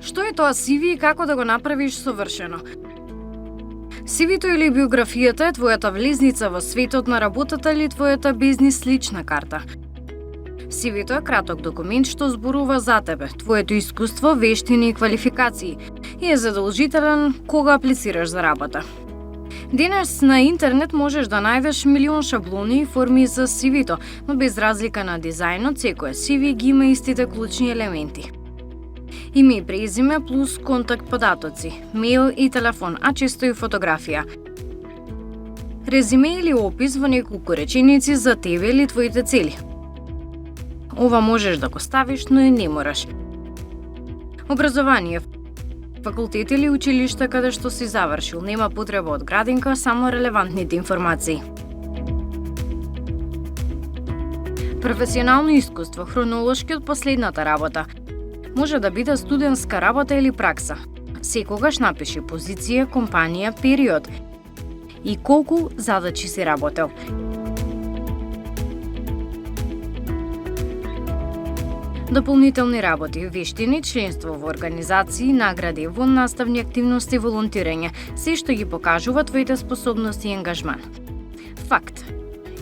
Што е тоа CV и како да го направиш совршено? CV-то или биографијата е твојата влезница во светот на работата или твојата бизнис лична карта. CV-то е краток документ што зборува за тебе, твоето искуство, вештини и квалификации и е задолжителен кога аплицираш за работа. Денес на интернет можеш да најдеш милион шаблони и форми за CV-то, но без разлика на дизајнот, секој CV ги има истите клучни елементи. Име и презиме плюс контакт податоци, мејл и телефон, а често и фотографија. Резиме или опис во неколку реченици за тебе или твоите цели. Ова можеш да го ставиш, но и не мораш. Образование, факултет или училиште каде што си завршил, нема потреба од градинка, само релевантните информации. Професионално искуство, хронолошки од последната работа. Може да биде студентска работа или пракса. Секогаш напиши позиција, компанија, период и колку задачи си работел. Дополнителни работи, вештини, членство во организации, награди, во наставни активности, волонтирање, се што ги покажува твоите способности и ангажман. Факт.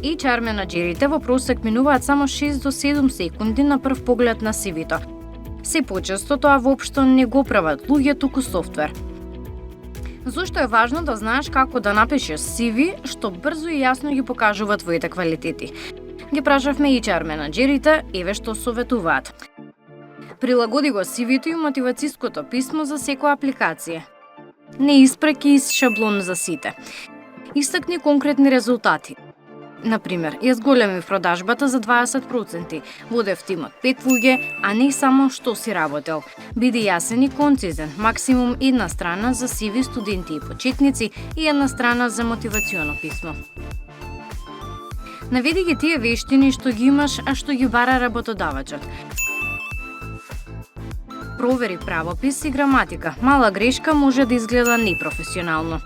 HR менаџерите во просек минуваат само 6 до 7 секунди на прв поглед на CV-то. Се почесто тоа воопшто не го прават луѓе, туку софтвер. Зошто е важно да знаеш како да напишеш CV, што брзо и јасно ги покажува твоите квалитети? Ги прашавме HR менаџерите, еве што советуваат. Прилагоди го CV-то и мотивацијското писмо за секоја апликација. Не испреки из шаблон за сите. Истакни конкретни резултати. Например, ја зголемив продажбата за 20%, водев тим од 5 луѓе, а не само што си работел. Биди јасен и концизен, максимум една страна за CV студенти и почетници и една страна за мотивационо писмо. Наведи ги тие вештини што ги имаш, а што ги бара работодавачот. Провери правопис и граматика. Мала грешка може да изгледа непрофесионално.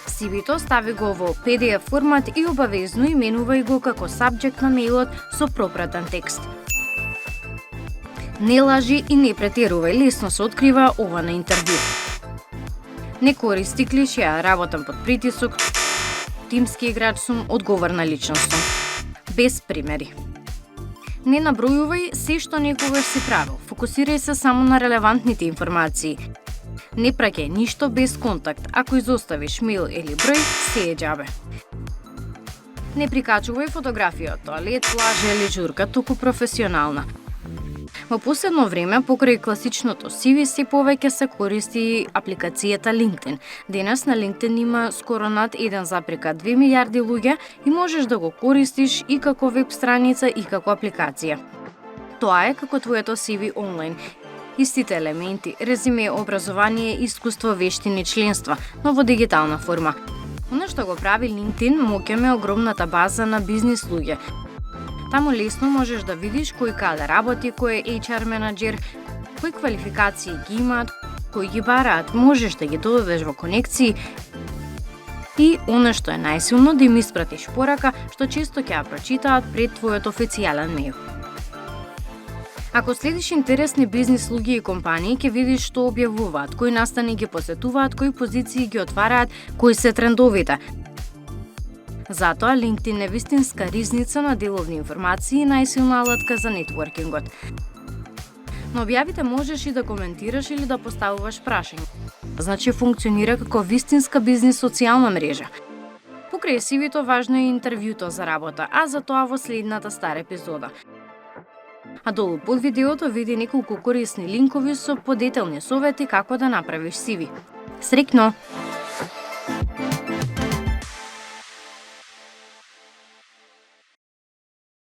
CV-то стави го во PDF формат и обавезно именувај го како сабџект на мејлот со пропратен текст. Не лажи и не претерувај, лесно се открива ова на интервју. Не користи клишеа, работам под притисок, тимски играч сум, одговорна личност сум. Без примери. Не набројувај се што некогаш си правил. Фокусирај се само на релевантните информации. Не праќај ништо без контакт. Ако изоставиш мејл или број, се е џабе. Не прикачувај фотографија од тоалет, плажа или журка, туку професионална. Во последно време, покрај класичното CV, се повеќе се користи апликацијата LinkedIn. Денес на LinkedIn има скоро над 1,2 милиарди луѓе и можеш да го користиш и како веб страница и како апликација. Тоа е како твоето CV онлайн. Истите елементи, резиме, образование, искуство, вештини, членства, но во дигитална форма. Оно што го прави LinkedIn, моќаме огромната база на бизнис луѓе. Таму лесно можеш да видиш кој каде работи, кој е HR менаџер, кои квалификации ги имаат, кои ги бараат, можеш да ги додадеш во конекции и оно што е најсилно да им испратиш порака што често ќе ја прочитаат пред твојот официјален мејл. Ако следиш интересни бизнис луѓе и компании, ќе видиш што објавуваат, кои настани ги посетуваат, кои позиции ги отвараат, кои се трендовите. Затоа LinkedIn е вистинска ризница на деловни информации и најсилна алатка за нетворкингот. На објавите можеш и да коментираш или да поставуваш прашања. Значи функционира како вистинска бизнис социјална мрежа. Покрај CV-то важно е интервјуто за работа, а за тоа во следната стара епизода. А долу под видеото види неколку корисни линкови со подетелни совети како да направиш CV. Среќно!